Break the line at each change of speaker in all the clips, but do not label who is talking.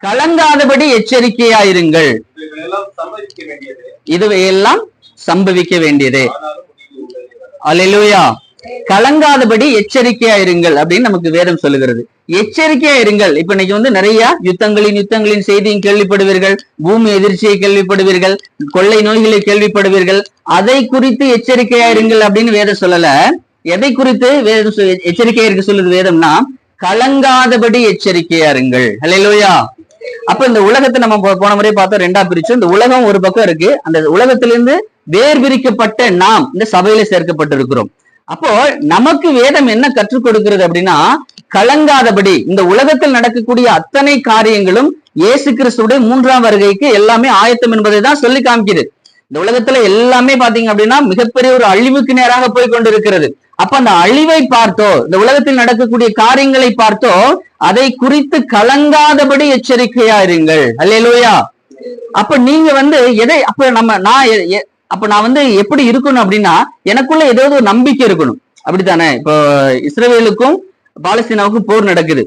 கலங்காதபடி எச்சரிக்கையாயிருங்கள். இதுவையெல்லாம் சம்பவிக்க வேண்டியதே. அல்லேலூயா. கலங்காதபடி எச்சரிக்கையா இருங்கள் அப்படின்னு நமக்கு வேதம் சொல்லுகிறது. எச்சரிக்கையா இருங்கள். இப்ப இன்னைக்கு நிறைய யுத்தங்களின் செய்தியும் கேள்விப்படுவீர்கள், பூமி எதிர்ச்சியை கேள்விப்படுவீர்கள், கொள்ளை நோய்களை கேள்விப்படுவீர்கள். அதை குறித்து எச்சரிக்கையா இருங்கள் அப்படின்னு வேதம் சொல்லல. எதை குறித்து வேதம் எச்சரிக்கையா இருக்க சொல்லுது வேதம்னா, கலங்காதபடி எச்சரிக்கையா இருங்கள். அல்லேலூயா. அப்ப இந்த உலகத்தை நம்ம போன முறை பார்த்தோம், ரெண்டா பிரிச்சு. இந்த உலகம் ஒரு பக்கம் இருக்கு, அந்த உலகத்திலிருந்து வேர் பிரிக்கப்பட்ட நாம் இந்த சபையில சேர்க்கப்பட்டிருக்கிறோம். அப்போ நமக்கு வேதம் என்ன கற்றுக் கொடுக்கிறது அப்படின்னா, கலங்காதபடி இந்த உலகத்தில் நடக்கக்கூடிய அத்தனை காரியங்களும் இயேசு கிறிஸ்துடைய 3ஆம் வருகைக்கு எல்லாமே ஆயத்தம் என்பதை தான் சொல்லி காமிக்குது. இந்த உலகத்துல எல்லாமே பாத்தீங்க அப்படின்னா மிகப்பெரிய ஒரு அழிவுக்கு நேராக போய் கொண்டிருக்கிறது. அப்ப அந்த அழிவை பார்த்தோ, இந்த உலகத்தில் நடக்கக்கூடிய காரியங்களை பார்த்தோ, அதை குறித்து கலங்காதபடி எச்சரிக்கையா இருங்கள். அல்லேலூயா. அப்ப நீங்க எதை அப்ப நான் எப்படி இருக்கணும் அப்படின்னா, எனக்குள்ள ஏதாவது ஒரு நம்பிக்கை இருக்கணும். அப்படித்தானே? இப்போ இஸ்ரவேலுக்கும் பாலஸ்தீனாவுக்கும் போர் நடக்குது.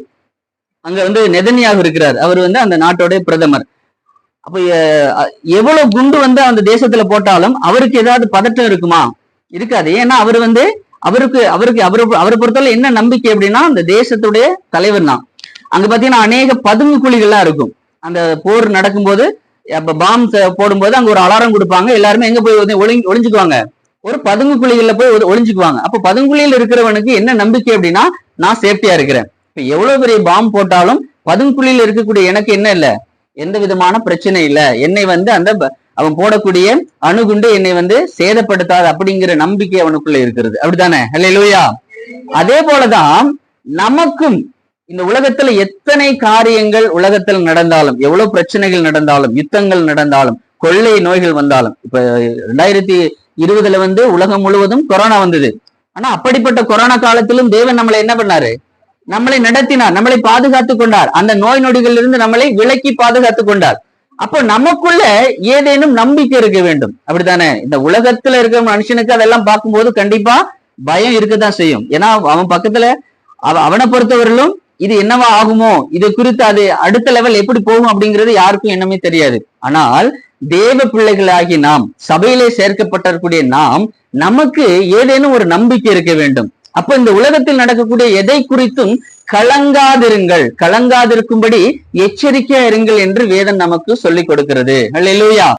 அங்க நெதன்யாகு இருக்கிறார். அவர் அந்த நாட்டோட பிரதமர். அப்ப எவ்வளவு குண்டு அந்த தேசத்துல போட்டாலும் அவருக்கு ஏதாவது பதட்டம் இருக்குமா? இருக்காது. ஏன்னா அவரை பொறுத்தவரை என்ன நம்பிக்கை அப்படின்னா, அந்த தேசத்துடைய தலைவர் தான். அங்க பாத்தீங்கன்னா அநேக பதுங்கு குழிகள்லாம் இருக்கும். அந்த போர் நடக்கும்போது பாம் போடும்போது அங்க ஒரு அலாரம் கொடுப்பாங்க. எல்லாருமே எங்க போய் ஒளிஞ்சுக்குவாங்க? ஒரு பதுங்கு குழிகள்ல போய் ஒளிஞ்சுக்குவாங்க. அப்ப பதுங்குழியில் இருக்கிறவனுக்கு என்ன நம்பிக்கை அப்படின்னா, நான் சேஃப்டியா இருக்கிறேன். இப்ப எவ்வளவு பெரிய பாம் போட்டாலும் பதுங்குழியில் இருக்கக்கூடிய எனக்கு என்ன இல்லை, எந்த விதமான பிரச்சனை இல்லை. என்னை அவன் போடக்கூடிய அணுகுண்டு என்னை சேதப்படுத்தாது அப்படிங்கிற நம்பிக்கை அவனுக்குள்ள இருக்கிறது. அப்படித்தானே? அல்லேலூயா. அதே போலதான் நமக்கும் இந்த உலகத்துல எத்தனை காரியங்கள் உலகத்தில் நடந்தாலும், எவ்வளவு பிரச்சனைகள் நடந்தாலும், யுத்தங்கள் நடந்தாலும், கொள்ளை நோய்கள் வந்தாலும், இப்ப 2020 உலகம் முழுவதும் கொரோனா வந்தது. ஆனா அப்படிப்பட்ட கொரோனா காலத்திலும் தேவன் நம்மளை என்ன பண்ணாரு? நம்மளை நடத்தினார், நம்மளை பாதுகாத்து கொண்டார். அந்த நோய் நொடிகளில் இருந்து நம்மளை விலக்கி பாதுகாத்து கொண்டார். அப்போ நமக்குள்ள ஏதேனும் நம்பிக்கை இருக்க வேண்டும். அப்படித்தானே? இந்த உலகத்துல இருக்கிற மனுஷனுக்கு அதெல்லாம் பார்க்கும்போது கண்டிப்பா பயம் இருக்கத்தான் செய்யும். ஏன்னா அவன் பக்கத்துல அவனை பொறுத்தவரையிலும் இது என்னவா ஆகுமோ, இது குறித்து அது அடுத்த லெவல் எப்படி போகும் அப்படிங்கிறது யாருக்கும் என்னமே தெரியாது. ஆனால் தேவ பிள்ளைகளாகி நாம், சபையிலே சேர்க்கப்பட்டிருக்கூடிய நாம், நமக்கு ஏதேனும் ஒரு நம்பிக்கை இருக்க வேண்டும். அப்ப இந்த உலகத்தில் நடக்கக்கூடிய எதை குறித்தும் கலங்காதிருக்கும்படி எச்சரிக்கையா இருங்கள் என்று வேதம் நமக்கு சொல்லிக் கொடுக்கிறது. அல்லேலூயா.